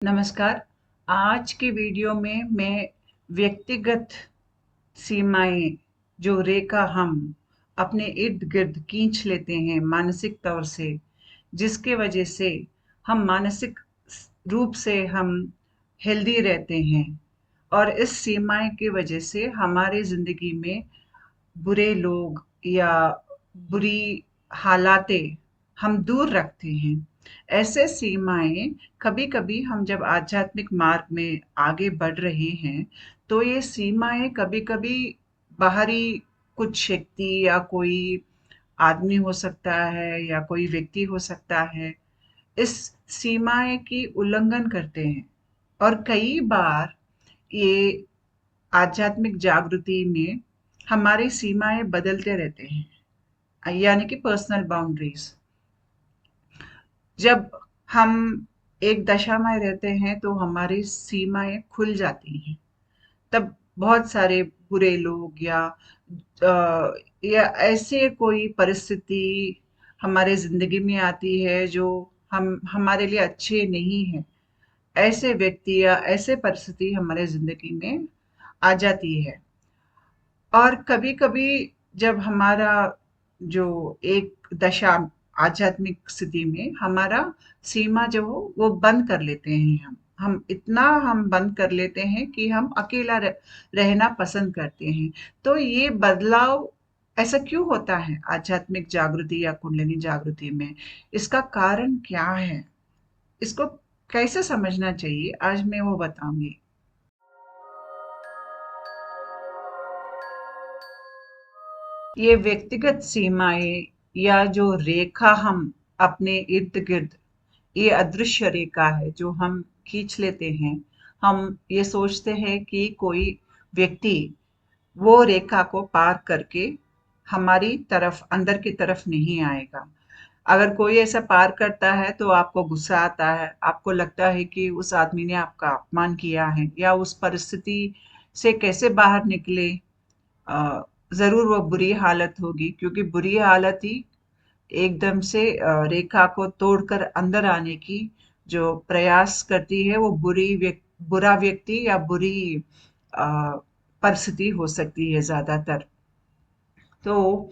नमस्कार। आज की वीडियो में मैं व्यक्तिगत सीमाएं जो रेखा हम अपने इर्द गिर्द खींच लेते हैं मानसिक तौर से, जिसके वजह से हम मानसिक रूप से हम हेल्दी रहते हैं और इस सीमाएं की वजह से हमारे ज़िंदगी में बुरे लोग या बुरी हालातें हम दूर रखते हैं। ऐसे सीमाएँ कभी-कभी हम जब आध्यात्मिक मार्ग में आगे बढ़ रहे हैं, तो ये सीमाएँ कभी-कभी बाहरी कुछ शक्ति या कोई आदमी हो सकता है या कोई व्यक्ति हो सकता है, इस सीमाएँ की उल्लंघन करते हैं और कई बार ये आध्यात्मिक जागृति में हमारी सीमाएँ बदलते रहते हैं, यानी कि पर्सनल बाउंड्रीज़। जब हम एक दशा में रहते हैं तो हमारी सीमाएँ खुल जाती हैं। तब बहुत सारे बुरे लोग या ऐसे कोई परिस्थिति हमारे ज़िंदगी में आती है जो हम हमारे लिए अच्छे नहीं हैं। ऐसे व्यक्ति या ऐसे परिस्थिति हमारे ज़िंदगी में आ जाती है। और कभी-कभी जब हमारा जो एक दशा आध्यात्मिक स्थिति में हमारा सीमा जो हो वो बंद कर लेते हैं हम। हम बंद कर लेते हैं कि हम अकेला रहना पसंद करते हैं। तो ये बदलाव ऐसा क्यों होता है आध्यात्मिक जागृति या कुंडलिनी जागृति में? इसका कारण क्या है? इसको कैसे समझना चाहिए? आज मैं वो बताऊँगी। ये व्यक्तिगत सीमाएँ या जो रेखा हम अपने इर्द-गिर्द, ये अदृश्य रेखा है जो हम खींच लेते हैं। हम ये सोचते हैं कि कोई व्यक्ति वो रेखा को पार करके हमारी तरफ अंदर की तरफ नहीं आएगा। अगर कोई ऐसा पार करता है तो आपको गुस्सा आता है, आपको लगता है कि उस आदमी ने आपका अपमान किया है या उस परिस्थिति से कैसे बाहर निकले। अ, ज़रूर वो बुरी हालत होगी क्योंकि बुरी हालत ही एकदम से रेखा को तोड़कर अंदर आने की जो प्रयास करती है वो बुरा व्यक्ति या बुरी अ, परिस्थिति हो सकती है ज़्यादातर। तो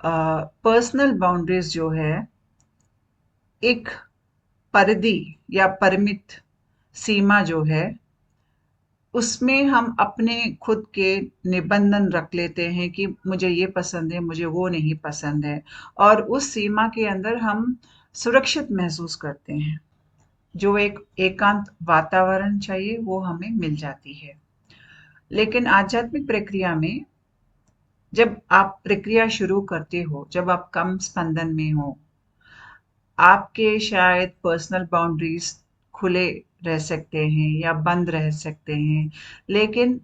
पर्सनल बाउंड्रीज़ जो है एक परिधि या परिमित सीमा जो है उसमें हम अपने खुद के निबंधन रख लेते हैं कि मुझे ये पसंद है, मुझे वो नहीं पसंद है और उस सीमा के अंदर हम सुरक्षित महसूस करते हैं। जो एक एकांत वातावरण चाहिए वो हमें मिल जाती है। लेकिन आध्यात्मिक प्रक्रिया में जब आप प्रक्रिया शुरू करते हो, जब आप कम स्पंदन में हो, आपके शायद पर्सनल बाउंड्रीज़ खुले रह सकते हैं या बंद रह सकते हैं। लेकिन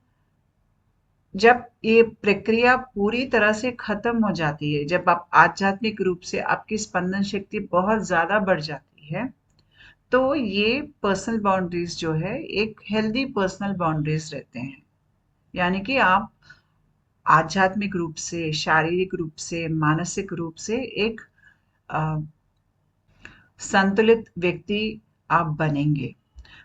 जब ये प्रक्रिया पूरी तरह से खत्म हो जाती है, जब आप आध्यात्मिक रूप से आपकी स्पंदन शक्ति बहुत ज़्यादा बढ़ जाती है, तो ये पर्सनल बाउंड्रीज़ जो है, एक हेल्दी पर्सनल बाउंड्रीज़ रहते हैं। यानी कि आप आध्यात्मिक रूप से, शारीरिक रूप से, मानसिक रूप से एक अ, संतुलित व्यक्ति आप बनेंगे।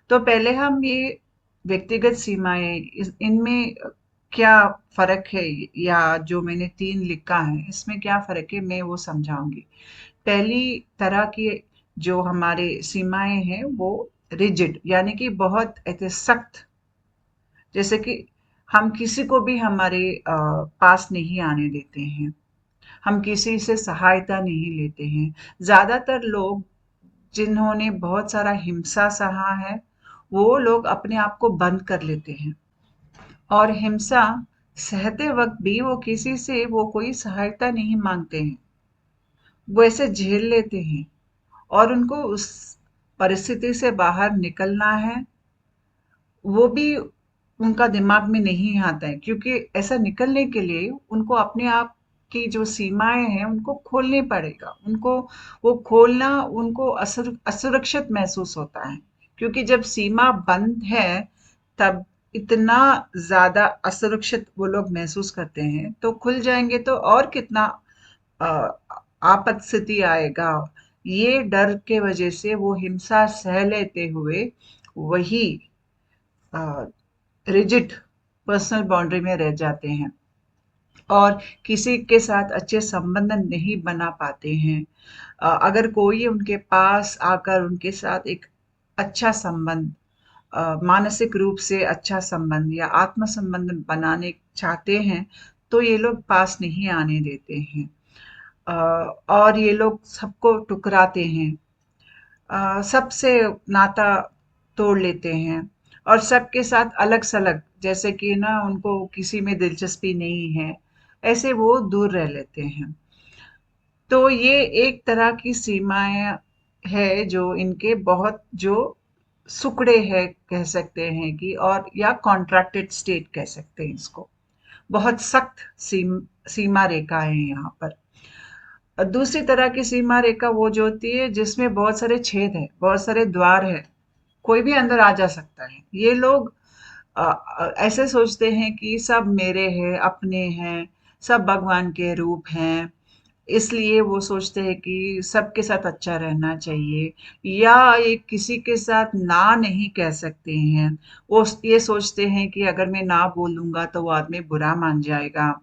तो पहले हम ये व्यक्तिगत सीमाएँ इनमें क्या फ़र्क है या जो मैंने 3 लिखा है, इसमें क्या फ़र्क है मैं वो समझाऊँगी। पहली तरह की जो हमारे सीमाएँ हैं वो रिजिड यानी कि बहुत ऐसे सख्त, जैसे कि हम किसी को भी हमारे पास नहीं आने देते हैं। हम किसी से सहायता नहीं लेते हैं। ज़्यादातर लोग जिन्होंने बहुत सारा हिंसा सहा है, वो लोग अपने आप को बंद कर लेते हैं और हिंसा सहते वक़्त भी वो किसी से वो कोई सहायता नहीं माँगते हैं। वो ऐसे झेल लेते हैं और उनको उस परिस्थिति से बाहर निकलना है, वो भी उनका दिमाग में नहीं आता है क्योंकि ऐसा निकलने के लिए उनको अपने आप की जो सीमाएँ हैं, उनको खोलनी पड़ेगा। उनको वो खोलना उनको असुरक्षित महसूस होता है क्योंकि जब सीमा बंद है, तब इतना ज़्यादा असुरक्षित वो लोग महसूस करते हैं, तो खुल जाएँगे तो और कितना अ, आपात स्थिति आएगा। ये डर के वजह से वो हिंसा सह लेते हुए वही रिजिड पर्सनल बाउंड्री में रह जाते हैं और किसी के साथ अच्छे संबंध नहीं बना पाते हैं। अगर कोई उनके पास आकर उनके साथ एक अच्छा संबंध, मानसिक रूप से अच्छा संबंध या आत्म संबंध बनाने चाहते हैं, तो ये लोग पास नहीं आने देते हैं। अ, और ये लोग सबको ठुकराते हैं, सबसे नाता तोड़ लेते हैं और सबके साथ अलग-सलग, जैसे कि ना उनको किसी में दिलचस्पी नहीं है, ऐसे वो दूर रह लेते हैं। तो ये एक तरह की सीमाएँ है जो इनके बहुत जो सुकड़े हैं कह सकते हैं कि, और या कॉन्ट्रैक्टेड स्टेट कह सकते हैं इसको। बहुत सख्त सीमा रेखा है यहाँ पर। दूसरी तरह की सीमा रेखा वो जो होती है जिसमें बहुत सारे छेद हैं, बहुत सारे द्वार हैं, कोई भी अंदर आ जा सकता है। ये लोग ऐसे सोचते हैं कि सब मेरे हैं, अपने हैं, सब भगवान के रूप हैं, इसलिए वो सोचते हैं कि सबके साथ अच्छा रहना चाहिए, या ये किसी के साथ ना नहीं कह सकते हैं। वो ये सोचते हैं कि अगर मैं ना बोलूँगा तो वो आदमी बुरा मान जाएगा।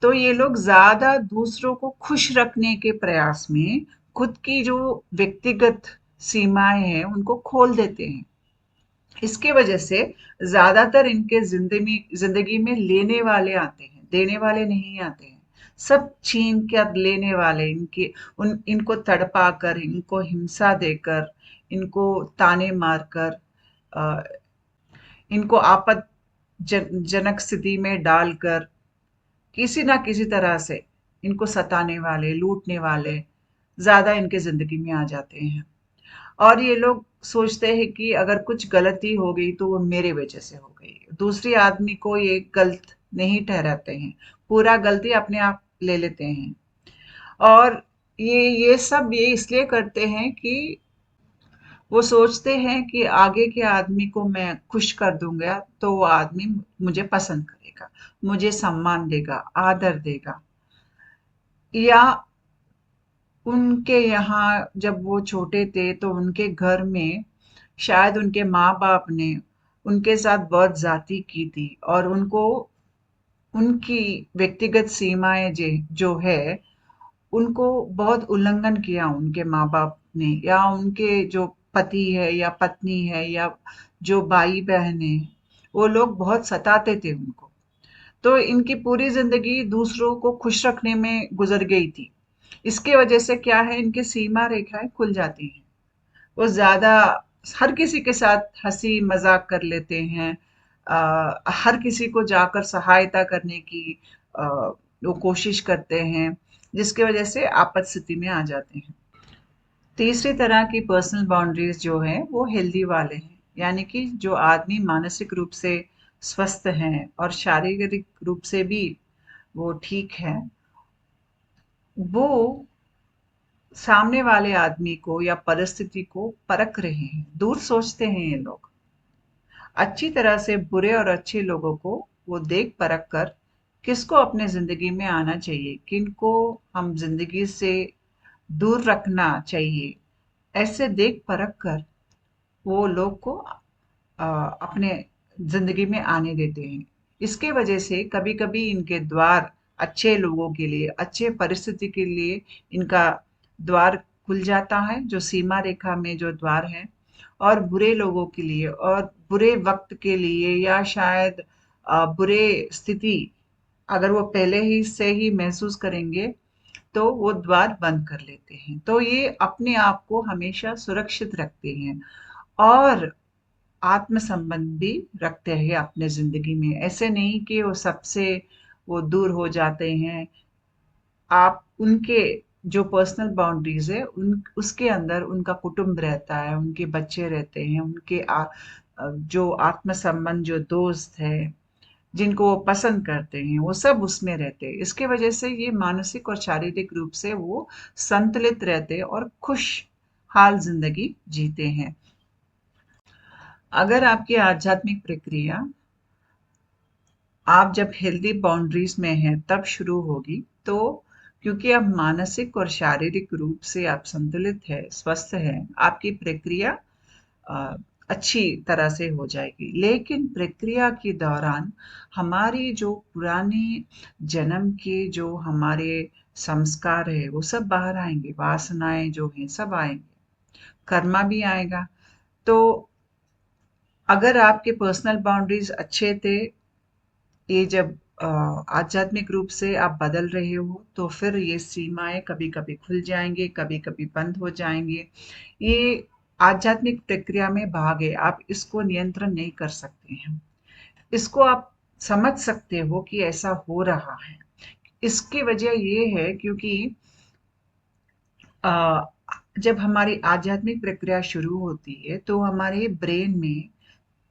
तो ये लोग ज़्यादा दूसरों को खुश रखने के प्रयास में खुद की जो व्यक्तिगत सीमाएँ हैं, उनको खोल देते हैं। इसकी वजह से ज़्यादातर इनके ज़िंदगी में लेने वाले आते हैं, देने वाले नहीं आते हैं। सब छीन कर लेने वाले, इनको तड़पा कर, इनको हिंसा देकर, इनको ताने मारकर, अ, इनको जनक स्थिति में डालकर, किसी ना किसी तरह से इनको सताने वाले, लूटने वाले ज़्यादा इनके ज़िंदगी में आ जाते हैं। और ये लोग सोचते हैं कि अगर कुछ गलती हो गई तो वो मेरे वजह से हो गई। दूसरे आदमी को ये गलत नहीं ठहराते हैं, पूरा गलती अपने आप ले लेते हैं। और ये सब ये इसलिए करते हैं कि वो सोचते हैं कि आगे के आदमी को मैं खुश कर दूंगा तो वो आदमी मुझे पसंद करेगा, मुझे सम्मान देगा, आदर देगा। या उनके यहाँ जब वो छोटे थे तो उनके घर में शायद उनके माँ-बाप ने उनके साथ बहुत ज़्यादती की थी और उनको उनकी व्यक्तिगत सीमाएँ जो है, उनको बहुत उल्लंघन किया उनके माँ-बाप ने, या उनके जो पति है या पत्नी है या जो भाई-बहन हैं, वो लोग बहुत सताते थे उनको। तो इनकी पूरी ज़िंदगी दूसरों को खुश रखने में गुज़र गई थी। इसकी वजह से क्या है, इनकी सीमा रेखाएँ खुल जाती हैं। वो ज़्यादा हर किसी के साथ हँसी मज़ाक कर लेते हैं। हर किसी को जाकर सहायता करने की अ, वो कोशिश करते हैं, जिसकी वजह से आपात स्थिति में आ जाते हैं। तीसरी तरह की पर्सनल बाउंड्रीज़ जो हैं, वो हेल्दी वाले हैं। यानी कि जो आदमी मानसिक रूप से स्वस्थ हैं और शारीरिक रूप से भी वो ठीक है, वो सामने वाले आदमी को या परिस्थिति को परख रहे हैं। दूर सोचते हैं ये लोग। अच्छी तरह से बुरे और अच्छे लोगों को वो देख परख कर किसको अपने ज़िंदगी में आना चाहिए, किनको हम ज़िंदगी से दूर रखना चाहिए, ऐसे देख परख कर वो लोग को अपने ज़िंदगी में आने देते हैं। इसके वजह से कभी-कभी इनके द्वार अच्छे लोगों के लिए, अच्छे परिस्थिति के लिए इनका द्वार खुल जाता है, जो सीमा रेखा में जो द्वार है, और बुरे लोगों के लिए और बुरे वक़्त के लिए, या शायद बुरे स्थिति अगर वो पहले ही से ही महसूस करेंगे, तो वो द्वार बंद कर लेते हैं। तो ये अपने आप को हमेशा सुरक्षित रखते हैं और आत्म संबंध भी रखते हैं अपने ज़िंदगी में। ऐसे नहीं कि वो सबसे वो दूर हो जाते हैं। आप उनके जो पर्सनल बाउंड्रीज़ है, उन उसके अंदर उनका कुटुंब रहता है, उनके बच्चे रहते हैं, उनके जो आत्म संबंध जो दोस्त है, जिनको वो पसंद करते हैं, वो सब उसमें रहते हैं। इसकी वजह से ये मानसिक और शारीरिक रूप से वो संतुलित रहते हैं और खुशहाल ज़िंदगी जीते हैं। अगर आपकी आध्यात्मिक प्रक्रिया आप जब हेल्दी बाउंड्रीज में हैं तब शुरू होगी, तो क्योंकि आप मानसिक और शारीरिक रूप से आप संतुलित है, स्वस्थ हैं, आपकी प्रक्रिया अच्छी तरह से हो जाएगी। लेकिन प्रक्रिया के दौरान हमारी जो पुराने जन्म के जो हमारे संस्कार है वो सब बाहर आएंगे, वासनाएं जो हैं सब आएंगे, कर्मा भी आएगा। तो अगर आपके पर्सनल बाउंड्रीज अच्छे थे, ये जब आध्यात्मिक रूप से आप बदल रहे हो तो फिर ये सीमाएं कभी कभी खुल जाएंगे, कभी कभी बंद हो जाएंगे। ये आध्यात्मिक प्रक्रिया में भाग है, आप इसको नियंत्रण नहीं कर सकते हैं। इसको आप समझ सकते हो कि ऐसा हो रहा है। इसकी वजह ये है क्योंकि अ, जब हमारी आध्यात्मिक प्रक्रिया शुरू होती है तो हमारे ब्रेन में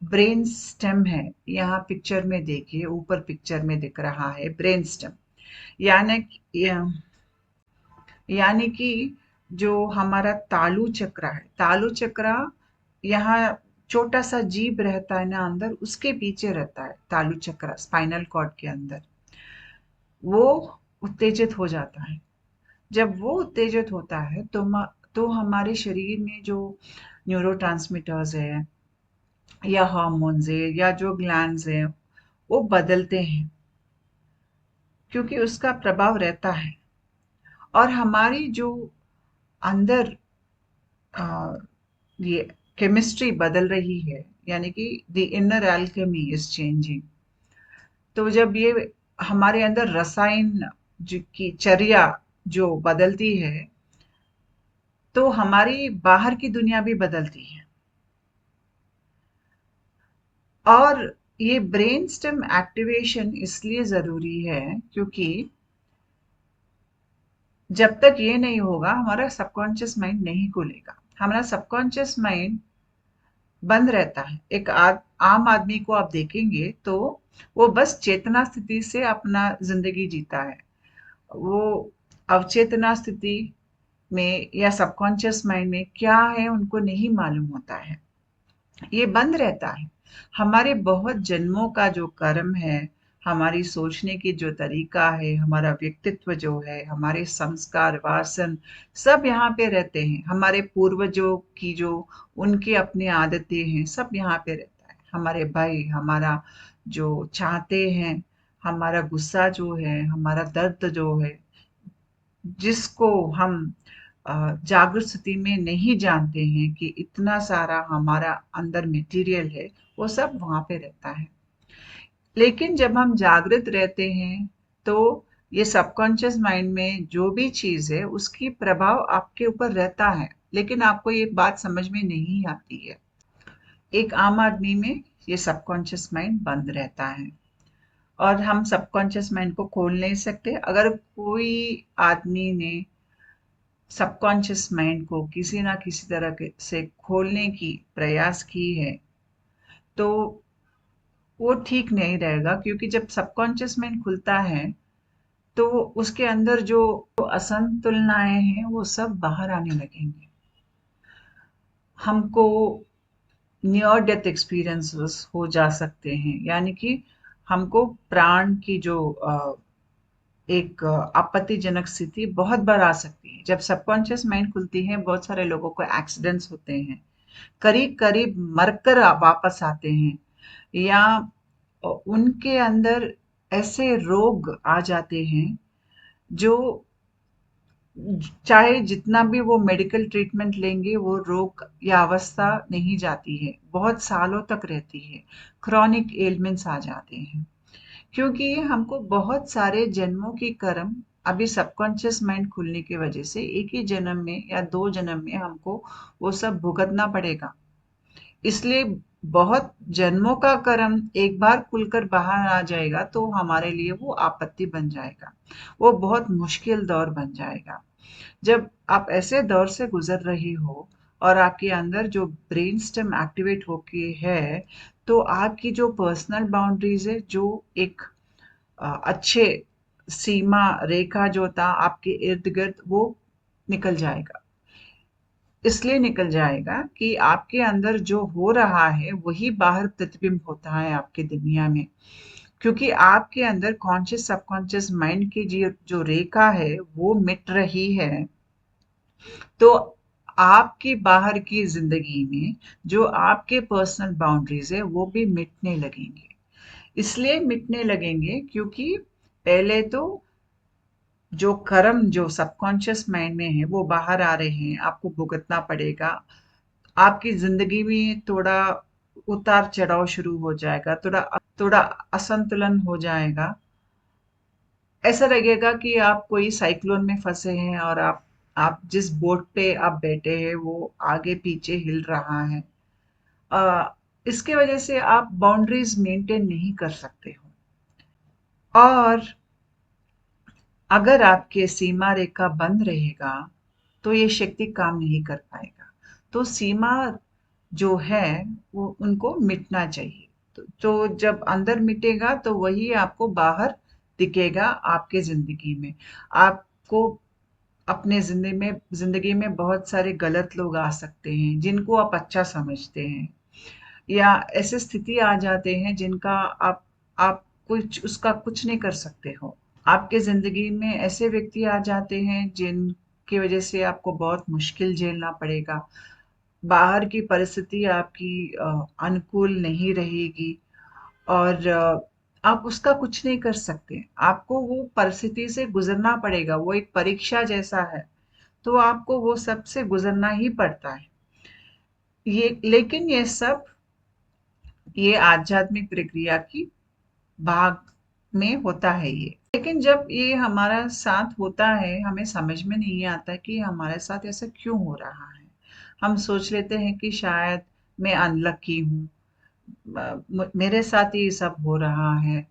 ब्रेन स्टेम है। यहाँ पिक्चर में देखिए, ऊपर पिक्चर में दिख रहा है ब्रेन स्टेम। यानी यानी कि जो हमारा तालु चक्र है, तालु चक्र यहाँ छोटा सा जीभ रहता है ना अंदर, उसके पीछे रहता है तालु चक्र स्पाइनल कॉर्ड के अंदर। वो उत्तेजित हो जाता है। जब वो उत्तेजित होता है तो हमारे शरीर में जो न्यूरोट्रांसमीटर्स है या हार्मोन्स है या जो ग्लैंड्स है वो बदलते हैं, क्योंकि उसका प्रभाव रहता है। और हमारी जो अंदर अ, ये केमिस्ट्री बदल रही है, यानी कि the inner alchemy is changing. तो जब ये हमारे अंदर रसायन की चर्या जो बदलती है तो हमारी बाहर की दुनिया भी बदलती है। और ये ब्रेन स्टेम एक्टिवेशन इसलिए जरूरी है क्योंकि जब तक ये नहीं होगा हमारा सबकॉन्शियस माइंड नहीं खुलेगा। हमारा सबकॉन्शियस माइंड बंद रहता है। एक आम आदमी को आप देखेंगे तो वो बस चेतना स्थिति से अपना जिंदगी जीता है। वो अवचेतना स्थिति में या सबकॉन्शियस माइंड में क्या है उनको नहीं मालूम होता है, ये बंद रहता है। हमारे बहुत जन्मों का जो कर्म है, हमारी सोचने की जो तरीका है, हमारा व्यक्तित्व जो है, हमारे संस्कार वासन सब यहाँ पे रहते हैं। हमारे पूर्वजों की जो उनकी अपनी आदतें हैं सब यहाँ पे रहता है। हमारे भाई हमारा जो चाहते हैं, हमारा गुस्सा जो है, हमारा दर्द जो है, जिसको हम जागृत स्थिति में नहीं जानते हैं कि इतना सारा हमारा अंदर मटेरियल है, वो सब वहाँ पे रहता है। लेकिन जब हम जागृत रहते हैं तो ये सबकॉन्शियस माइंड में जो भी चीज़ है उसकी प्रभाव आपके ऊपर रहता है, लेकिन आपको ये बात समझ में नहीं आती है। एक आम आदमी में ये सबकॉन्शियस माइंड बंद रहता है और हम सबकॉन्शियस माइंड को खोल नहीं सकते। अगर कोई आदमी ने सबकॉन्शियस माइंड को किसी ना किसी तरह से खोलने की प्रयास की है तो वो ठीक नहीं रहेगा, क्योंकि जब सबकॉन्शियस माइंड खुलता है तो उसके अंदर जो असंतुलनाएं हैं वो सब बाहर आने लगेंगे। हमको नियर डेथ एक्सपीरियंसेस हो जा सकते हैं, यानी कि हमको प्राण की जो एक आपत्तिजनक स्थिति बहुत बार आ सकती है। जब सबकॉन्शियस माइंड खुलती है बहुत सारे लोगों को एक्सीडेंट्स होते हैं, करीब करीब मरकर वापस आते हैं, या उनके अंदर ऐसे रोग आ जाते हैं जो चाहे जितना भी वो मेडिकल ट्रीटमेंट लेंगे वो रोग या अवस्था नहीं जाती है, बहुत सालों तक रहती है। क्रॉनिक एलिमेंट्स आ जाते हैं क्योंकि हमको बहुत सारे जन्मों की कर्म अभी सबकॉन्शियस माइंड खुलने की वजह से एक ही जन्म में या दो जन्म में हमको वो सब भुगतना पड़ेगा। इसलिए बहुत जन्मों का कर्म एक बार खुलकर बाहर आ जाएगा तो हमारे लिए वो आपत्ति बन जाएगा, वो बहुत मुश्किल दौर बन जाएगा। जब आप ऐसे दौर से गुजर रहे हो और आपके अंदर जो ब्रेन स्टेम एक्टिवेट होके है, तो आपकी जो पर्सनल बाउंड्रीज है, जो एक अच्छे सीमा रेखा जो था आपके इर्द गिर्द, वो निकल जाएगा। इसलिए निकल जाएगा कि आपके अंदर जो हो रहा है वही बाहर प्रतिबिंब होता है आपके दुनिया में, क्योंकि आपके अंदर कॉन्शियस सबकॉन्शियस माइंड की जो जो रेखा है वो मिट रही है। तो आपकी बाहर की ज़िंदगी में जो आपके पर्सनल बाउंड्रीज़ है वो भी मिटने लगेंगे। इसलिए मिटने लगेंगे क्योंकि पहले तो जो कर्म जो सबकॉन्शियस माइंड में है वो बाहर आ रहे हैं, आपको भुगतना पड़ेगा। आपकी ज़िंदगी में थोड़ा उतार-चढ़ाव शुरू हो जाएगा, थोड़ा असंतुलन हो जाएगा। ऐसा लगेगा कि आप कोई साइक्लोन में फँसे हैं और आप जिस बोट पे आप बैठे हैं वो आगे-पीछे हिल रहा है। इसके वजह से आप बाउंड्रीज़ मेंटेन नहीं कर सकते हो। और अगर आपके सीमा रेखा बंद रहेगा, तो ये शक्ति काम नहीं कर पाएगा। तो सीमा जो है, वो उनको मिटना चाहिए। तो जब अंदर मिटेगा, तो वही आपको बाहर दिखेगा आपके ज़िंदगी में। आपको अपने ज़िंदगी में बहुत सारे गलत लोग आ सकते हैं, जिनको आप अच्छा समझते हैं। या ऐसे स्थिति आ जाते हैं जिनका आप कुछ उसका कुछ नहीं कर सकते हो। आपके ज़िंदगी में ऐसे व्यक्ति आ जाते हैं जिनकी वजह से आपको बहुत मुश्किल झेलना पड़ेगा। बाहर की परिस्थिति आपकी अनुकूल नहीं रहेगी और आप उसका कुछ नहीं कर सकते। आपको वो परिस्थिति से गुज़रना पड़ेगा, वो एक परीक्षा जैसा है, तो आपको वो सब से गुज़रना ही पड़ता है। लेकिन ये आध्यात्मिक प्रक्रिया की भाग में होता है ये। लेकिन जब ये हमारा साथ होता है, हमें समझ में नहीं आता कि हमारे साथ ऐसा क्यों हो रहा है। हम सोच लेते हैं कि शायद मैं अनलकी हूँ, मेरे साथ ही सब हो रहा है।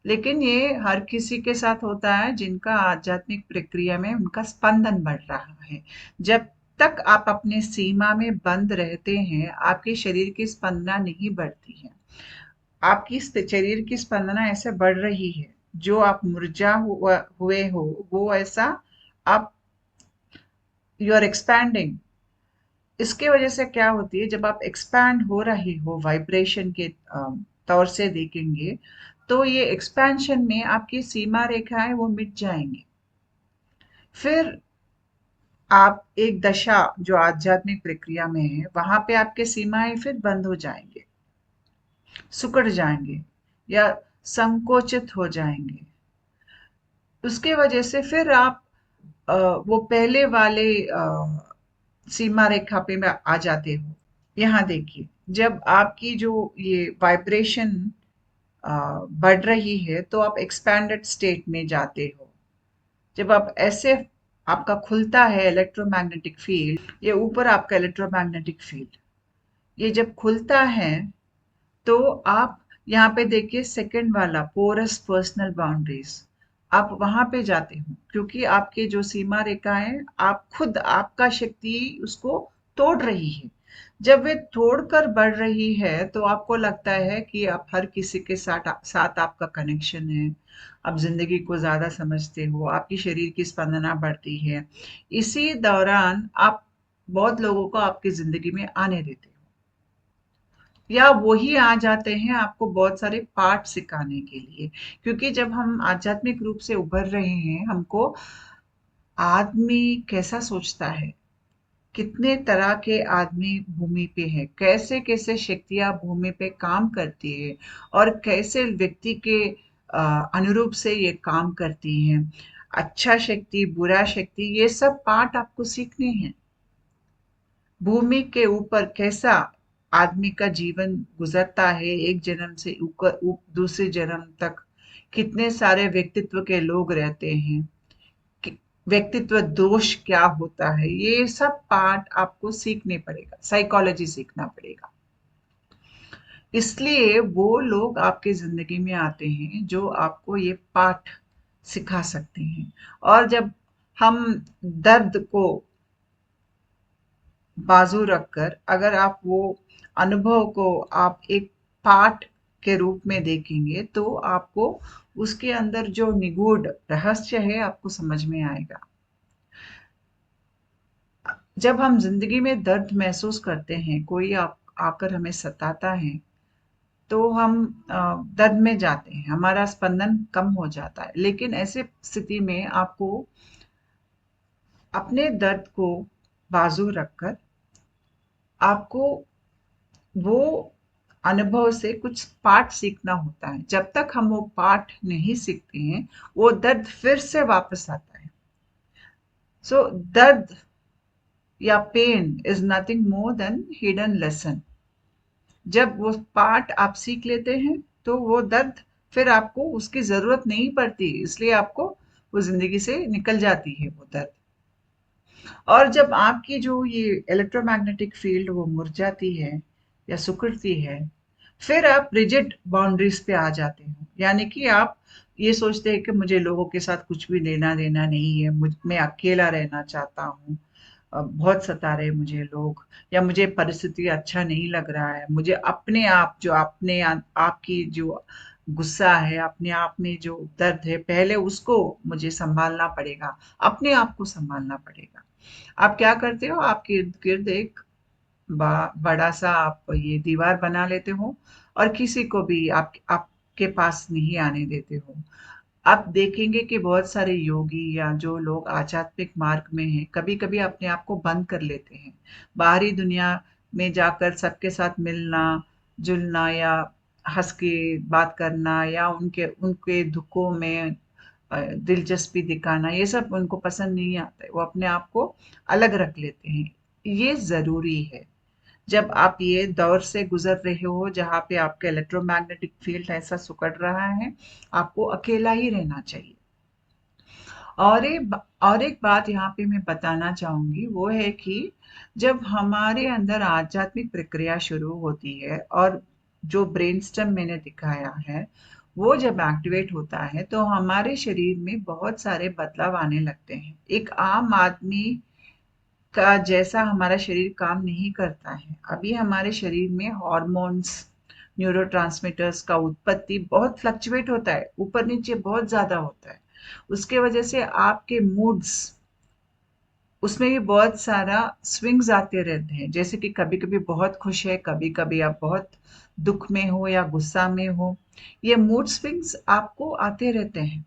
लेकिन ये हर किसी के साथ होता है जिनका आध्यात्मिक प्रक्रिया में उनका स्पंदन बढ़ रहा है। जब तक आप अपने सीमा में बंद रहते हैं, आपके शरीर की स्पंदना नहीं बढ़ती है। आपकी शरीर की स्पंदना ऐसे बढ़ रही है, जो आप हुए हो, वो ऐसा आप यू आर एक्सपैंडिंग। इसके वजह से क्या होती है, जब आप एक्सपैंड हो रहे हो वाइब्रेशन के तौर से देखेंगे, तो ये एक्सपेंशन में आपकी सीमा रेखाएं वो मिट जाएंगी। फिर आप एक दशा जो आध्यात्मिक प्रक्रिया में है, वहां पे आपके सीमाएं फिर बंद हो जाएंगे, सिकुड़ जाएंगे या संकोचित हो जाएंगे। उसके वजह से फिर आप वो पहले वाले सीमा रेखा पे में आ जाते हो। यहाँ देखिए, जब आपकी जो ये वाइब्रेशन बढ़ रही है, तो आप एक्सपैंडेड स्टेट में जाते हो। जब आप ऐसे आपका खुलता है इलेक्ट्रोमैग्नेटिक फील्ड, ये ऊपर आपका इलेक्ट्रोमैग्नेटिक फील्ड, ये जब खुलता है, तो आप यहाँ पे देखिए सेकंड वाला पोरस पर्सनल बाउंड्रीज, आप वहां पे जाते हो क्योंकि आपके जो सीमा रेखा है, आप खुद आपका शक्ति उसको तोड़ रही है। जब वे तोड़कर बढ़ रही है, तो आपको लगता है कि आप हर किसी के साथ आपका कनेक्शन है। आप जिंदगी को ज्यादा समझते हो, आपकी शरीर की स्पंदना बढ़ती है। इसी दौरान आप बहुत लोगों को आपकी जिंदगी में आने देते हो, या वही आ जाते हैं आपको बहुत सारे पाठ सिखाने के लिए। क्योंकि जब हम आध्यात्मिक रूप से उभर रहे हैं, हमको आदमी कैसा सोचता है, कितने तरह के आदमी भूमि पे है, कैसे कैसे शक्तियां भूमि पे काम करती है और कैसे व्यक्ति के अनुरूप से ये काम करती हैं। अच्छा शक्ति, बुरा शक्ति, ये सब पाठ आपको सीखने हैं। भूमि के ऊपर कैसा आदमी का जीवन गुजरता है, एक जन्म से ऊपर दूसरे जन्म तक कितने सारे व्यक्तित्व के लोग रहते हैं, व्यक्तित्व दोष क्या होता है, ये सब पार्ट आपको सीखने पड़ेगा, साइकोलॉजी सीखना पड़ेगा। इसलिए वो लोग आपके जिंदगी में आते हैं जो आपको ये पाठ सिखा सकते हैं। और जब हम दर्द को बाजू रखकर, अगर आप वो अनुभव को आप एक पाठ के रूप में देखेंगे, तो आपको उसके अंदर जो निगूढ़ रहस्य है आपको समझ में आएगा। जब हम जिंदगी में दर्द महसूस करते हैं, कोई आकर हमें सताता है, तो हम दर्द में जाते हैं, हमारा स्पंदन कम हो जाता है। लेकिन ऐसे स्थिति में आपको अपने दर्द को बाजू रखकर आपको वो अनुभव से कुछ पाठ सीखना होता है। जब तक हम वो पाठ नहीं सीखते हैं, वो दर्द फिर से वापस आता है। सो दर्द या pain is nothing more than hidden lesson. जब वो पाठ आप सीख लेते हैं, तो वो दर्द फिर आपको उसकी ज़रूरत नहीं पड़ती, इसलिए आपको वो ज़िंदगी से निकल जाती है वो दर्द। और जब आपकी जो ये इलेक्ट्रोमैग्नेटिक फील्ड वो मुरझाती है या सिकुड़ती है, फिर आप रिजिड बाउंड्रीज पे आ जाते हो। यानी कि आप ये सोचते हैं कि मुझे लोगों के साथ कुछ भी लेना देना नहीं है, मैं अकेला रहना चाहता हूँ, बहुत सता रहे मुझे लोग, या मुझे परिस्थिति अच्छा नहीं लग रहा है, मुझे अपने आप जो आपकी जो गुस्सा है, अपने आप में जो दर्द है, पहले उसको मुझे संभालना पड़ेगा, अपने आप को संभालना पड़ेगा। आप क्या करते हो, आपके इर्द गिर्द एक बड़ा सा आप ये दीवार बना लेते हो और किसी को भी आपके पास नहीं आने देते हो। आप देखेंगे कि बहुत सारे योगी या जो लोग आध्यात्मिक मार्ग में हैं, कभी-कभी अपने आप को बंद कर लेते हैं। बाहरी दुनिया में जाकर सबके साथ मिलना, जुलना या हँस के बात करना या उनके उनके दुखों में दिलचस्पी दिखाना, ये सब उनको पसंद नहीं आता है। वो अपने आप को अलग रख लेते हैं। ये ज़रूरी है। जब आप ये दौर से गुजर रहे हो जहाँ पे आपका इलेक्ट्रोमैग्नेटिक फील्ड ऐसा सिकुड़ रहा है, आपको अकेला ही रहना चाहिए। और एक बात यहाँ पे मैं बताना चाहूँगी, वो है कि जब हमारे अंदर आध्यात्मिक प्रक्रिया शुरू होती है और जो ब्रेनस्टेम मैंने दिखाया है, वो जब एक्टिवेट होता है, तो हमारे शरीर में बहुत सारे बदलाव आने लगते हैं। एक आम आदमी का जैसा हमारा शरीर काम नहीं करता है। अभी हमारे शरीर में हॉर्मोन्स, न्यूरोट्रांसमीटर्स का उत्पत्ति बहुत फ्लक्चुएट होता है, ऊपर-नीचे बहुत ज़्यादा होता है। उसके वजह से आपके मूड्स, उसमें भी बहुत सारा स्विंग्स आते रहते हैं। जैसे कि कभी-कभी बहुत खुश है, कभी-कभी आप बहुत दुःख में हो या गुस्सा में हो। ये मूड स्विंग्स आपको आते रहते हैं।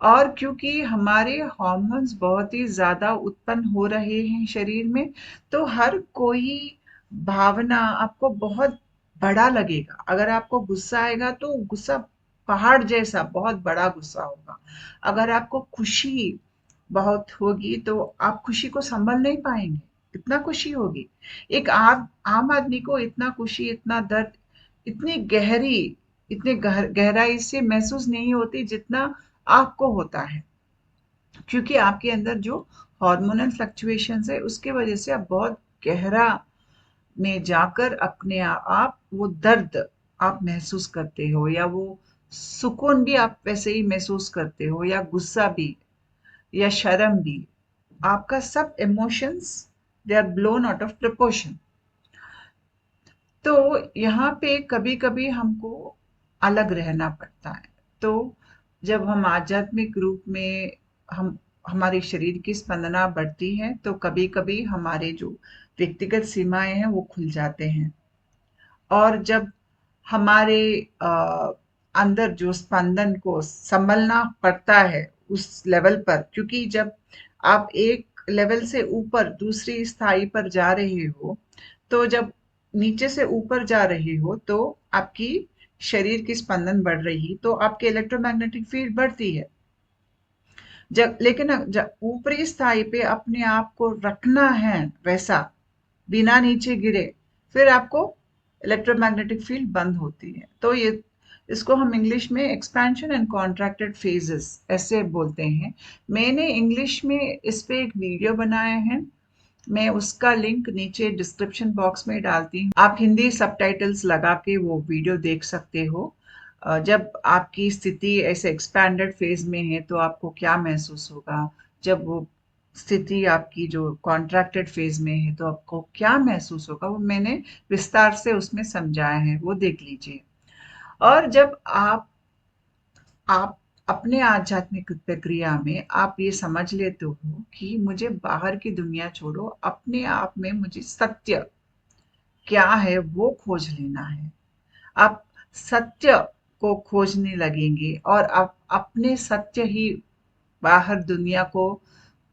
और क्योंकि हमारे हॉर्मोन्स बहुत ही ज़्यादा उत्पन्न हो रहे हैं शरीर में, तो हर कोई भावना आपको बहुत बड़ा लगेगा। अगर आपको गुस्सा आएगा तो गुस्सा पहाड़ जैसा बहुत बड़ा गुस्सा होगा। अगर आपको खुशी बहुत होगी तो आप खुशी को सँभल नहीं पाएँगे, इतना खुशी होगी। एक आम आदमी को इतना खुशी, इतना दर्द, इतनी गहरी इतनी गहराई से महसूस नहीं होती जितना आपको होता है, क्योंकि आपके अंदर जो हार्मोनल फ्लक्चुएशंस है उसके वजह से आप बहुत गहरा में जाकर अपने आप वो दर्द आप महसूस करते हो, या वो सुकून भी आप वैसे ही महसूस करते हो, या गुस्सा भी या शर्म भी। आपका सब emotions they are blown out of proportion. तो यहाँ पे कभी-कभी हमको अलग रहना पड़ता है। तो जब हम आध्यात्मिक रूप में हम हमारे शरीर की स्पंदना बढ़ती है, तो कभी-कभी हमारे जो व्यक्तिगत सीमाएँ हैं, वो खुल जाते हैं। और जब हमारे अंदर जो स्पंदन को सँभलना पड़ता है उस लेवल पर, क्योंकि जब आप एक लेवल से ऊपर दूसरी स्थाई पर जा रहे हो, तो जब नीचे से ऊपर जा रहे हो, तो आपकी शरीर की स्पंदन बढ़ रही, तो आपकी इलेक्ट्रोमैग्नेटिक फील्ड बढ़ती है। जब लेकिन जब ऊपरी स्थाई पे अपने आप को रखना है वैसा, बिना नीचे गिरे, फिर आपको इलेक्ट्रोमैग्नेटिक फील्ड बंद होती है। तो ये इसको हम इंग्लिश में एक्सपेंशन एंड कॉन्ट्रैक्टेड फेजेस ऐसे बोलते हैं। मैंने इंग्लिश में इस पे एक वीडियो बनाया है, मैं उसका लिंक नीचे डिस्क्रिप्शन बॉक्स में डालती हूँ। आप हिंदी सबटाइटल्स लगा के वो वीडियो देख सकते हो। जब आपकी स्थिति ऐसे एक्सपैंडेड फेज में है तो आपको क्या महसूस होगा? जब वो स्थिति आपकी जो कॉन्ट्रैक्टेड फेज में है तो आपको क्या महसूस होगा? वो मैंने विस्तार से उसमें समझाया है, वो देख लीजिए। और जब आप अपने आध्यात्मिक प्रक्रिया में आप ये समझ लेते हो कि मुझे बाहर की दुनिया छोड़ो, अपने आप में मुझे सत्य क्या है वो खोज लेना है। आप सत्य को खोजने लगेंगे और आप अपने सत्य ही बाहर दुनिया को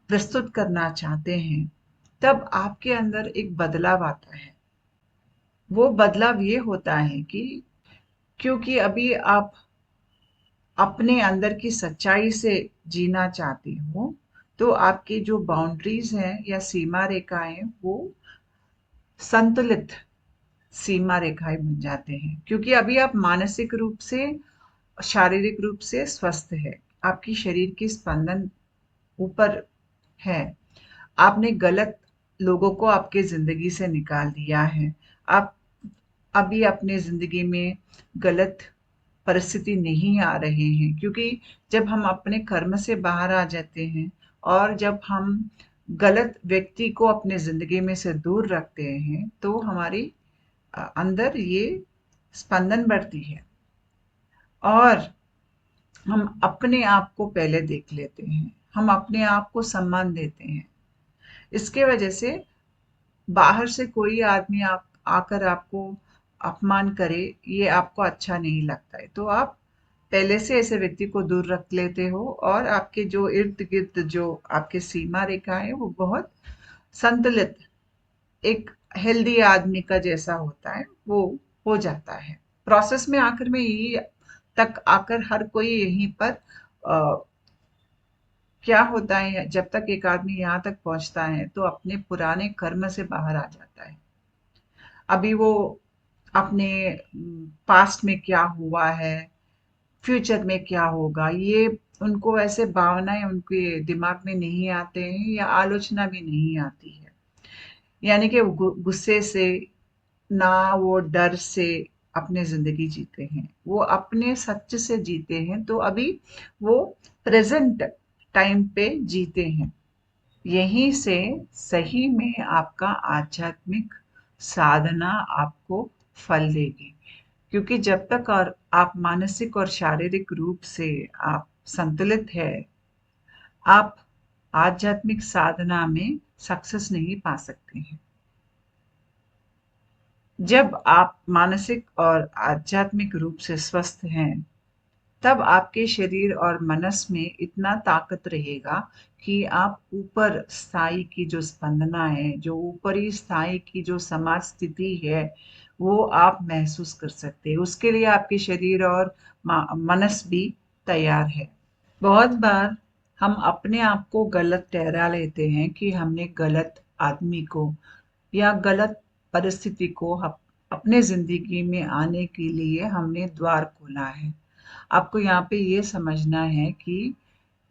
प्रस्तुत करना चाहते हैं, तब आपके अंदर एक बदलाव आता है। वो बदलाव ये होता है कि क्योंकि अभी आप अपने अंदर की सच्चाई से जीना चाहते हो, तो आपकी जो बाउंड्रीज़ हैं या सीमा रेखाएँ हैं, वो संतुलित सीमा रेखाएँ बन जाते हैं। क्योंकि अभी आप मानसिक रूप से, शारीरिक रूप से स्वस्थ हैं। आपकी शरीर की स्पंदन ऊपर है। आपने गलत लोगों को आपके ज़िंदगी से निकाल दिया है। आप अभी अपने ज़िंदगी में गलत परिस्थिति नहीं आ रहे हैं, क्योंकि जब हम अपने कर्म से बाहर आ जाते हैं और जब हम गलत व्यक्ति को अपने ज़िंदगी में से दूर रखते हैं, तो हमारी अंदर ये स्पंदन बढ़ती है और हम अपने आप को पहले देख लेते हैं। हम अपने आप को सम्मान देते हैं। इसके वजह से बाहर से कोई आदमी आप आकर आपको अपमान करे, ये आपको अच्छा नहीं लगता है। तो आप पहले से ऐसे व्यक्ति को दूर रख लेते हो और आपके जो इर्द-गिर्द जो आपकी सीमा रेखा है, वो बहुत संतुलित, एक हेल्दी आदमी का जैसा होता है, वो हो जाता है। प्रोसेस में आखिर में यही तक आकर हर कोई यहीं पर क्या होता है, जब तक एक आदमी यहाँ तक पहुँचता है, तो अपने पुराने कर्म से बाहर आ जाता है। अभी वो अपने पास्ट में क्या हुआ है, फ्यूचर में क्या होगा, ये उनको ऐसे भावनाएँ उनके दिमाग में नहीं आते हैं या आलोचना भी नहीं आती है। यानी कि वो गुस्से से, ना वो डर से अपनी ज़िंदगी जीते हैं। वो अपने सच से जीते हैं, तो अभी वो प्रेज़ेंट टाइम पे जीते हैं। यहीं से सही में आपका आध्यात्मिक साधना आपको फल देगी। क्योंकि जब तक और आप मानसिक और शारीरिक रूप से आप संतुलित है, आप आध्यात्मिक साधना में सक्सेस नहीं पा सकते हैं। जब आप मानसिक और आध्यात्मिक रूप से स्वस्थ हैं, तब आपके शरीर और मनस में इतना ताकत रहेगा कि आप ऊपर स्थायी की जो स्पंदना है, जो ऊपरी स्थायी की जो समाज स्थिति है, वो आप महसूस कर सकते हैं। उसके लिए आपके शरीर और मनस भी तैयार है। बहुत बार हम अपने आप को गलत ठहरा लेते हैं कि हमने गलत आदमी को या गलत परिस्थिति को अपने ज़िंदगी में आने के लिए हमने द्वार खोला है। आपको यहाँ पे ये समझना है कि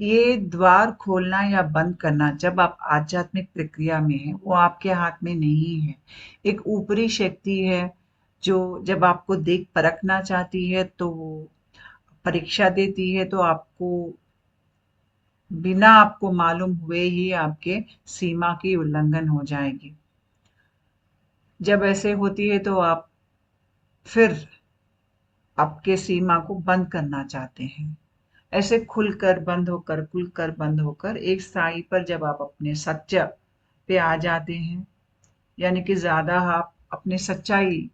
ये द्वार खोलना या बंद करना जब आप आध्यात्मिक प्रक्रिया में हैं, वो आपके हाथ में नहीं है। एक ऊपरी शक्ति है, जो जब आपको देख परखना चाहती है, तो वो परीक्षा देती है, तो आपको बिना आपको मालूम हुए ही आपके सीमा की उल्लंघन हो जाएगी। जब ऐसे होती है तो आप फिर आपके सीमा को बंद करना चाहते हैं। ऐसे खुलकर बंद होकर एक स्थाई पर जब आप अपने सत्य पे आ जाते हैं, यानी कि ज़्यादा आप अपनी सच्चाई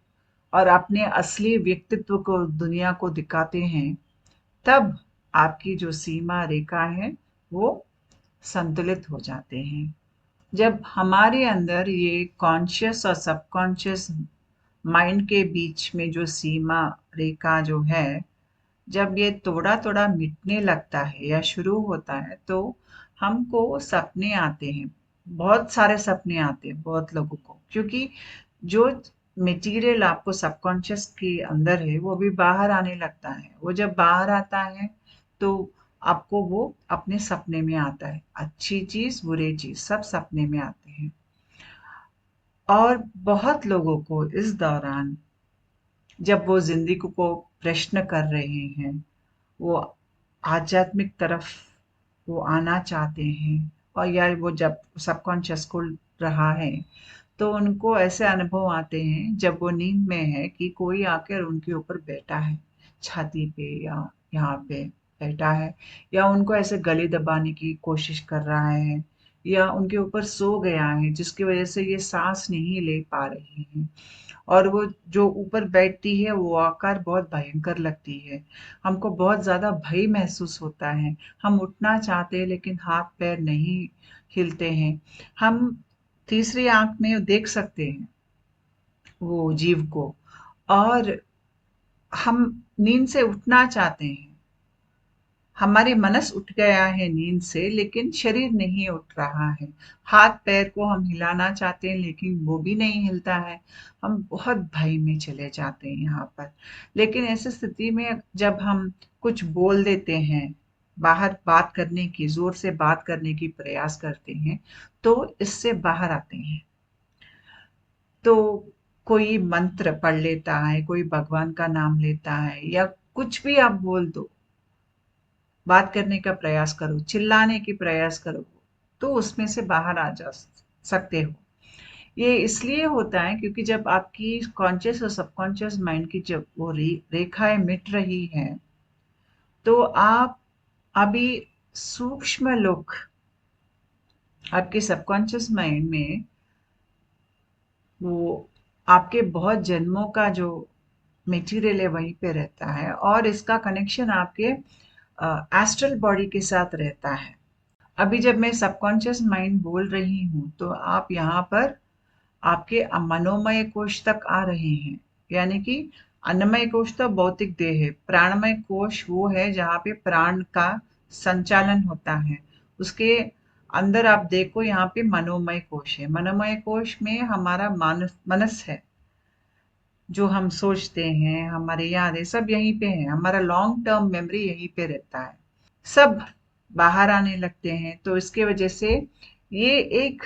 और अपने असली व्यक्तित्व को दुनिया को दिखाते हैं, तब आपकी जो सीमा रेखा है, वो संतुलित हो जाते हैं। जब हमारे अंदर ये कॉन्शियस और सबकॉन्शियस माइंड के बीच में जो सीमा रेखा जो है, जब ये थोड़ा-थोड़ा मिटने लगता है या शुरू होता है, तो हमको सपने आते हैं। बहुत सारे सपने आते हैं बहुत लोगों को, क्योंकि जो मटीरियल आपको सबकॉन्शियस के अंदर है, वो भी बाहर आने लगता है। वो जब बाहर आता है, तो आपको वो अपने सपने में आता है। अच्छी चीज़, बुरी चीज़ सब सपने में आते हैं। और बहुत लोगों को इस दौरान जब वो ज़िंदगी को प्रश्न कर रहे हैं, वो आध्यात्मिक तरफ वो आना चाहते हैं और या वो जब सबकॉन्शियस खुल रहा है, तो उनको ऐसे अनुभव आते हैं जब वो नींद में है कि कोई आकर उनके ऊपर बैठा है, छाती पे या यहाँ पे बैठा है, या उनको ऐसे गले दबाने की कोशिश कर रहा है, या उनके ऊपर सो गया है जिसकी वजह से ये सांस नहीं ले पा रहे हैं। और वो जो ऊपर बैठती है वो आकार बहुत भयंकर लगती है। हमको बहुत ज़्यादा भय महसूस होता है। हम उठना चाहते हैं लेकिन हाथ पैर नहीं हिलते हैं। हम तीसरी आंख में देख सकते हैं वो जीव को, और हम नींद से उठना चाहते हैं। हमारी मनस उठ गया है नींद से, लेकिन शरीर नहीं उठ रहा है। हाथ पैर को हम हिलाना चाहते हैं, लेकिन वो भी नहीं हिलता है। हम बहुत भय में चले जाते हैं यहाँ पर। लेकिन ऐसी स्थिति में जब हम कुछ बोल देते हैं, बाहर बात करने की, जोर से बात करने की प्रयास करते हैं, तो इससे बाहर आते हैं। तो कोई मंत्र पढ़ लेता है, कोई भगवान का नाम लेता है, या कुछ भी आप बोल दो, बात करने का प्रयास करो, चिल्लाने की प्रयास करो, तो उसमें से बाहर आ जा सकते हो। ये इसलिए होता है क्योंकि जब आपकी कॉन्शियस और सबकॉन्शियस माइंड की जब वो रेखाएं मिट रही हैं, तो आप अभी सूक्ष्म लोक, आपके सबकॉन्शियस माइंड में, वो आपके बहुत जन्मों का जो मटेरियल है वहीं पे रहता है, और इसका कनेक्शन आपके एस्ट्रल बॉडी के साथ रहता है। अभी जब मैं सबकॉन्शियस माइंड बोल रही हूँ, तो आप यहाँ पर आपके मनोमय कोश तक आ रहे हैं। यानी कि अन्नमय कोश तो भौतिक देह है, प्राणमय कोश वो है जहाँ पे प्राण का संचालन होता है। उसके अंदर आप देखो, यहाँ पे मनोमय कोश है। मनोमय कोश में हमारा मनस है, जो हम सोचते हैं, हमारे यादें सब यहीं पे है। हमारा लॉन्ग टर्म मेमोरी यहीं पे रहता है। सब बाहर आने लगते हैं, तो इसके वजह से ये एक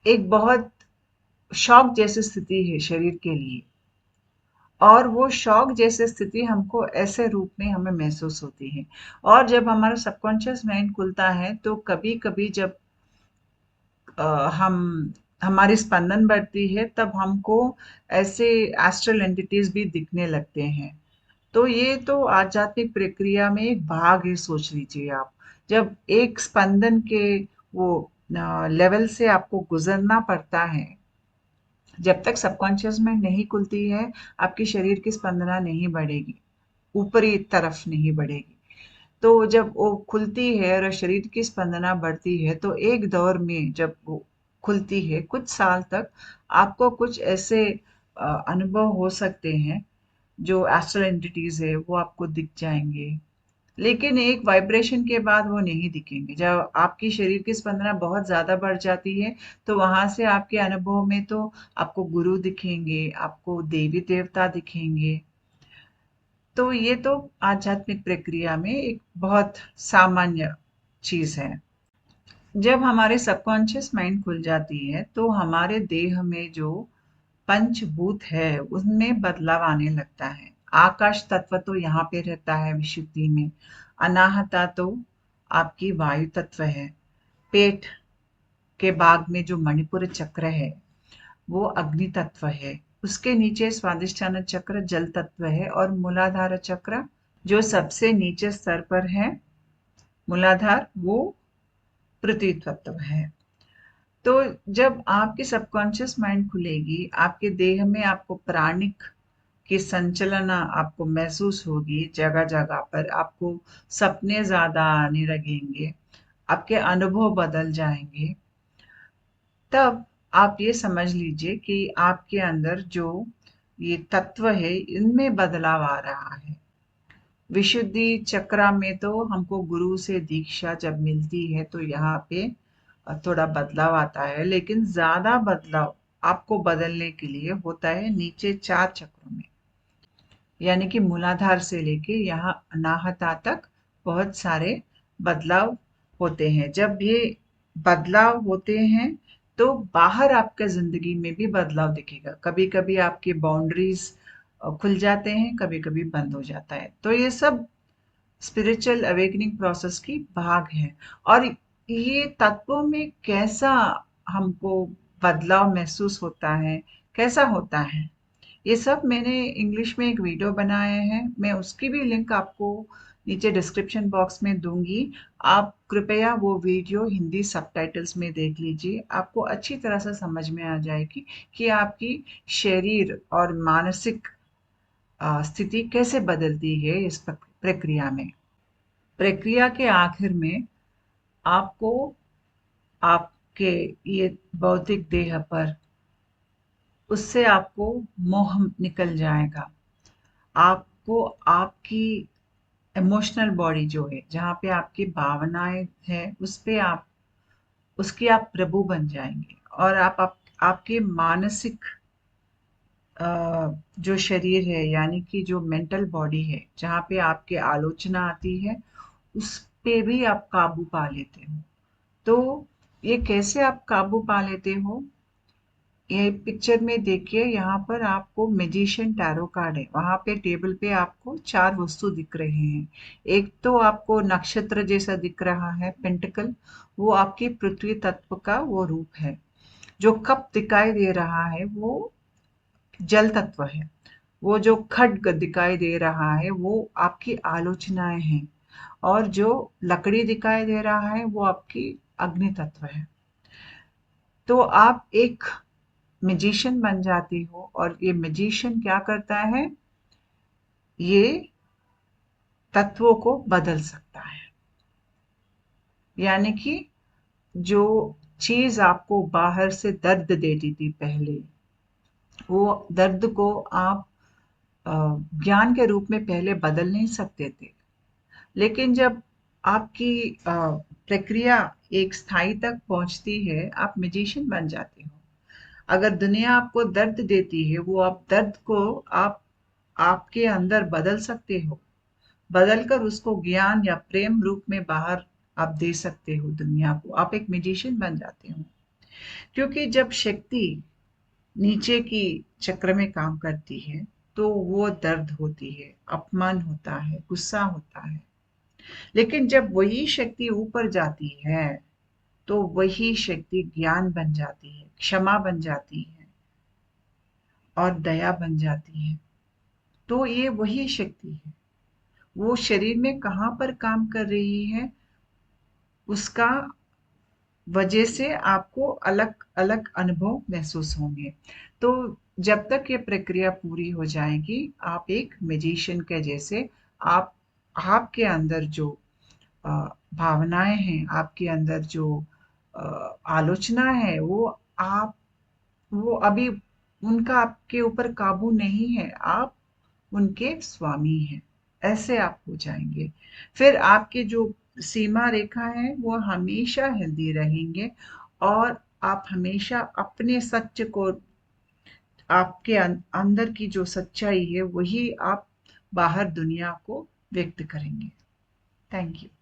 एक बहुत शॉक जैसी स्थिति है शरीर के लिए। और वो शॉक जैसी स्थिति हमको ऐसे रूप में हमें महसूस होती है। और जब हमारा सबकॉन्शियस माइंड खुलता है, तो कभी कभी जब हम हमारी स्पंदन बढ़ती है, तब हमको ऐसे एस्ट्रल एंटिटीज भी दिखने लगते हैं। तो ये तो आध्यात्मिक प्रक्रिया में एक भाग है, सोच लीजिए आप। जब एक स्पंदन के वो लेवल से आपको गुजरना पड़ता है, जब तक सबकॉन्शियस माइंड नहीं खुलती है, आपके शरीर की स्पंदना नहीं बढ़ेगी, ऊपरी तरफ नहीं बढ़ेगी। तो जब वो खुलती है और शरीर की स्पंदना बढ़ती है, तो एक दौर में जब वो खुलती है, कुछ साल तक आपको कुछ ऐसे अनुभव हो सकते हैं, जो एस्ट्रल एंटिटीज है वो आपको दिख जाएंगे। लेकिन एक वाइब्रेशन के बाद वो नहीं दिखेंगे। जब आपकी शरीर की स्पंदना बहुत ज़्यादा बढ़ जाती है, तो वहाँ से आपके अनुभव में तो आपको गुरु दिखेंगे, आपको देवी देवता दिखेंगे। तो ये तो आध्यात्मिक प्रक्रिया में एक बहुत सामान्य चीज़ है। जब हमारे सबकॉन्शियस माइंड खुल जाती है, तो हमारे देह में जो पंचभूत है, उसमें बदलाव आने लगता है। आकाश तत्व तो यहाँ पे रहता है विशुद्धि में। अनाहता तो आपकी वायु तत्व है। पेट के भाग में जो मणिपुर चक्र है, वो अग्नि तत्व है। उसके नीचे स्वादिष्ठान चक्र जल तत्व है, और मूलाधार चक्र जो सबसे नीचे स्तर पर है, मूलाधार, वो पृथ्वी तत्व है। तो जब आपकी सबकॉन्शियस माइंड खुलेगी, आपके देह में आपको प्राणिक की संचलना आपको महसूस होगी। जगह जगह पर आपको सपने ज्यादा आने लगेंगे, आपके अनुभव बदल जाएंगे। तब आप ये समझ लीजिए कि आपके अंदर जो ये तत्व है, इनमें बदलाव आ रहा है। विशुद्धि चक्रा में तो हमको गुरु से दीक्षा जब मिलती है, तो यहाँ पे थोड़ा बदलाव आता है। लेकिन ज्यादा बदलाव आपको बदलने के लिए होता है नीचे 4 चक्रों में। यानी कि मूलाधार से लेके यहाँ अनाहता तक बहुत सारे बदलाव होते हैं। जब ये बदलाव होते हैं, तो बाहर आपका जिंदगी में भी बदलाव दिखेगा। कभी कभी आपके बाउंड्रीज खुल जाते हैं, कभी कभी बंद हो जाता है। तो ये सब स्पिरिचुअल अवेकनिंग प्रोसेस की भाग है। और ये तत्वों में कैसा हमको बदलाव महसूस होता है, कैसा होता है, ये सब मैंने इंग्लिश में एक वीडियो बनाया है। मैं उसकी भी लिंक आपको नीचे डिस्क्रिप्शन बॉक्स में दूंगी। आप कृपया वो वीडियो हिंदी सबटाइटल्स में देख लीजिए। आपको अच्छी तरह से समझ में आ जाएगी कि आपकी शरीर और मानसिक स्थिति कैसे बदलती है इस प्रक्रिया में। प्रक्रिया के आखिर में आपको आप के ये भौतिक देह पर, उससे आपको मोह निकल जाएगा। आपको आपकी इमोशनल बॉडी जो है, जहाँ पे आपकी भावनाएं हैं, उस पे आप उसके आप प्रभु बन जाएंगे। और आपके मानसिक जो शरीर है, यानी कि जो मेंटल बॉडी है, जहाँ पे आपके आलोचना आती है, उस पे भी आप काबू पा लेते हो। तो ये कैसे आप काबू पा लेते हो? ये पिक्चर में देखिए, यहाँ पर आपको मैजिशियन टैरो कार्ड है। वहां पे टेबल पे आपको चार वस्तु दिख रहे हैं। एक तो आपको नक्षत्र जैसा दिख रहा है, पेंटिकल। वो आपकी पृथ्वी तत्व का वो रूप है। जो कप दिखाई दे रहा है वो जल तत्व है। वो जो खड्ग दिखाई दे रहा है वो आपकी आलोचनाएं हैं। और जो लकड़ी दिखाई दे रहा है वो आपकी अग्नि तत्व है। तो आप एक मैजिशियन बन जाती हो। और ये मैजिशियन क्या करता है? ये तत्वों को बदल सकता है। यानी कि जो चीज आपको बाहर से दर्द देती थी पहले, वो दर्द को आप अ, ज्ञान के रूप में पहले बदल नहीं सकते थे। लेकिन जब आपकी प्रक्रिया एक स्थाई तक पहुंचती है, आप मैजिशियन बन जाते हो। अगर दुनिया आपको दर्द देती है, वो आप दर्द को आप आपके अंदर बदल सकते हो। बदल कर उसको ज्ञान या प्रेम रूप में बाहर आप दे सकते हो दुनिया को। आप एक मैजिशियन बन जाते हो। क्योंकि जब शक्ति नीचे की चक्र में काम करती है, तो वो दर्द होती है, अपमान होता है, गुस्सा होता है। लेकिन जब वही शक्ति ऊपर जाती है, तो वही शक्ति ज्ञान बन जाती है, क्षमा बन जाती है और दया बन जाती है। तो ये वही शक्ति है। वो शरीर में कहाँ पर काम कर रही है, उसका वजह से आपको अलग अलग अनुभव महसूस होंगे। तो जब तक ये प्रक्रिया पूरी हो जाएगी, आप एक मैजिशियन के जैसे, आप आपके अंदर जो अ, भावनाएं हैं, आपके अंदर जो आलोचना है, आप वो अभी उनका आपके ऊपर काबू नहीं है। आप उनके स्वामी हैं। ऐसे आप हो जाएंगे। फिर आपके जो सीमा रेखा है वो हमेशा हेल्दी रहेंगे। और आप हमेशा अपने सत्य को, आपके अंदर की जो सच्चाई है वही आप बाहर दुनिया को व्यक्त करेंगे। Thank you.